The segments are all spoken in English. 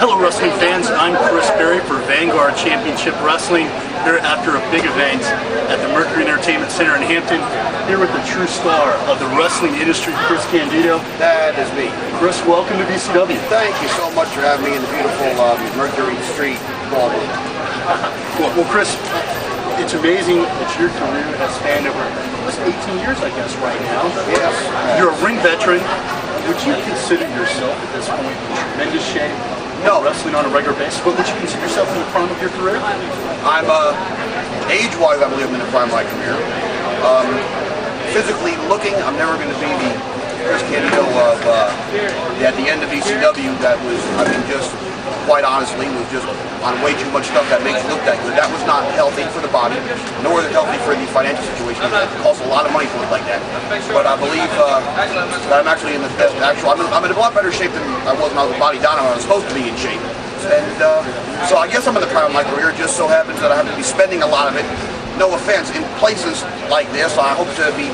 Hello wrestling fans, I'm Chris Berry for Vanguard Championship Wrestling here after a big event at the Mercury Entertainment Center in Hampton, here with the true star of the wrestling industry, Chris Candido. That is me. Chris, welcome to VCW. Thank you so much for having me in the beautiful Mercury Street ballroom. Well, Chris, it's amazing that your career has spanned over 18 years, I guess, right now. Yes. You're a ring veteran. Would you consider yourself at this point in tremendous shape? No. Wrestling on a regular basis, but would you consider yourself in the prime of your career? I'm, age-wise, I believe I'm in the prime of my career. Physically looking, I'm never going to be the Chris Candido of, at the end of ECW that was, I mean, just, quite honestly, was just on way too much stuff that makes you look that good. That was not healthy for the body, nor is it healthy for the financial situation. It costs a lot of money to look like that. But I believe that I'm actually in the best, I'm in a lot better shape than I was when I was a body down when I was supposed to be in shape. And so I guess I'm in the prime of my career. It just so happens that I have to be spending a lot of it, no offense, in places like this. I hope to be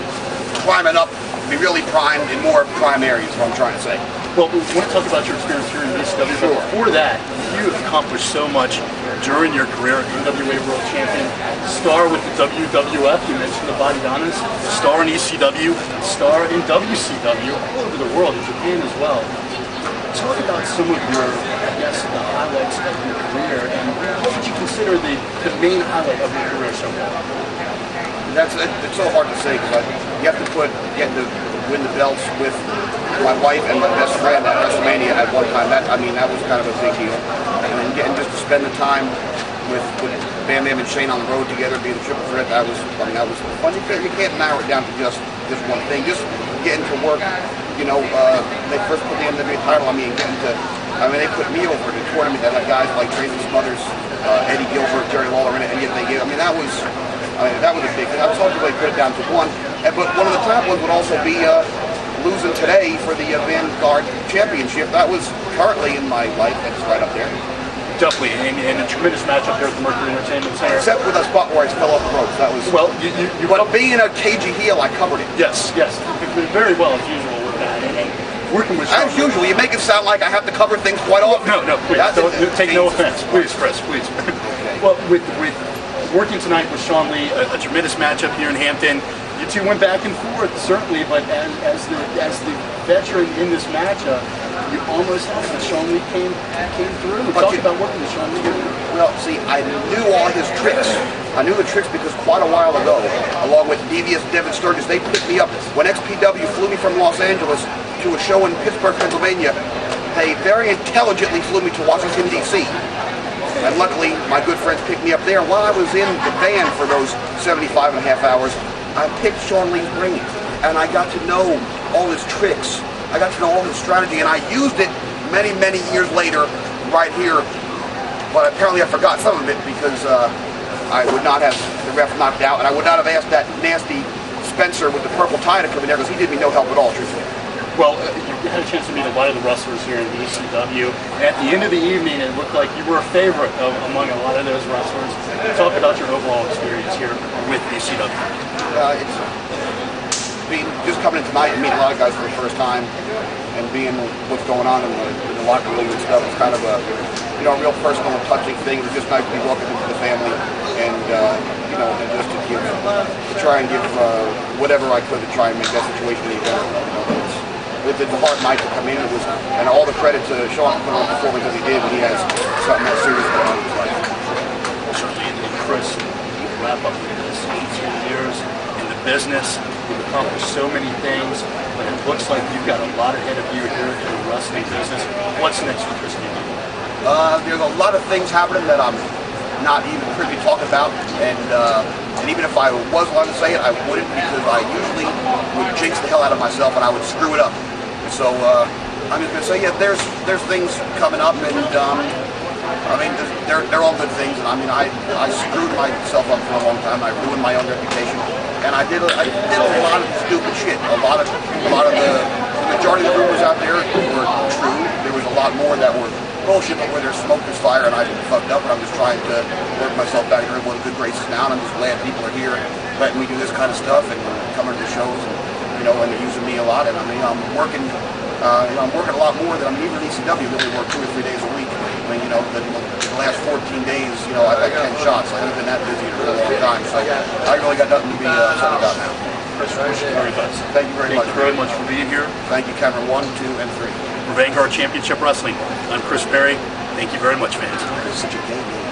climbing up, be really primed in more prime areas, is what I'm trying to say. Well, we want to talk about your experience here in ECW, but before that, you have accomplished so much during your career. NWA World Champion, star with the WWF, you mentioned the Body Donnas, star in ECW, star in WCW, all over the world, in Japan as well. Talk about some of your, I guess, the highlights of your career, and what would you consider the main highlight of your career so far? It's so hard to say because you have to get to win the belts with my wife and my best friend at WrestleMania at one time. That was kind of a big deal. And then getting just to spend the time with Bam Bam and Shane on the road together, being a triple threat, that was fun. You can't narrow it down to just one thing. Just getting to work. You know, they first put the NWA title on me and getting to. I mean, they put me over the tournament that had guys like Tracy Smothers, Eddie Gilbert, Jerry Lawler in it, and yet they gave. I mean, that was a big thing. I was hard to really put it down to one. But one of the top ones would also be losing today for the Vanguard Championship. That was currently in my life. That's right up there. Definitely, and a tremendous matchup there at the Mercury Entertainment Center. Except with a spot where I fell off the ropes. That was. Well, but being a cagey heel, I covered it. Yes, very well as usual with that. And working with as usual, you make it sound like I have to cover things quite often. No, please. Take no offense, please, Chris, please. Okay. Well, with working tonight with Sean Lee, a tremendous matchup here in Hampton. You two went back and forth, certainly, but as the veteran in this matchup, you almost had it. Sean Lee came through. Talk about working with Sean Lee. Well, see, I knew all his tricks. I knew the tricks because quite a while ago, along with Devious Devin Sturgis, they picked me up. When XPW flew me from Los Angeles to a show in Pittsburgh, Pennsylvania, they very intelligently flew me to Washington, D.C. And luckily, my good friends picked me up there. While I was in the van for those 75 and a half hours, I picked Sean Lee's brain, and I got to know all his tricks. I got to know all his strategy, and I used it many, many years later right here. But apparently I forgot some of it because I would not have the ref knocked out, and I would not have asked that nasty Spencer with the purple tie to come in there because he did me no help at all, truthfully. Well, you had a chance to meet a lot of the wrestlers here in ECW. At the end of the evening, it looked like you were a favorite among a lot of those wrestlers. Talk about your overall experience here with ECW. It's being just coming in tonight and meeting a lot of guys for the first time, and being what's going on in the locker room and stuff. It's kind of a real personal and touching thing. It was just nice to be welcomed into the family, and and just to try and give whatever I could to try and make that situation any better. It's a hard night to come in. It was, and all the credit to Sean for the performance that he did. He has something that serious going on in his life. Certainly, and Chris, you wrap up with this 18 years in the business. You've accomplished so many things, but it looks like you've got a lot ahead of you here in the wrestling business. What's next for Chris Candido? There's a lot of things happening that I'm not even privy to talk about, and even if I was allowed to say it, I wouldn't, because I usually would jinx the hell out of myself and I would screw it up. So I'm just gonna say, yeah, there's things coming up, and I mean, they're all good things. And I mean, I screwed myself up for a long time. I ruined my own reputation, and I did a lot of stupid shit. A lot of the majority of the rumors out there were true. There was a lot more that were bullshit, but where there's smoke, there's fire, and I fucked up. And I'm just trying to work myself back here in one of the good graces now. And I'm just glad people are here, letting me do this kind of stuff, and coming to the shows, and and they're using me a lot. And I mean, I'm working a lot more than I'm even in ECW. Really work 2 or 3 days a week. I last 14 days, you know, I've had 10 shots. I haven't been that busy in a really long time, so I really got nothing to be upset about now. Chris, wish you the very best. Thank you very much. Thank you very much for being here. Thank you, camera 1, 2, and 3. For Vanguard Championship Wrestling, I'm Chris Perry. Thank you very much, fans. It's such a game.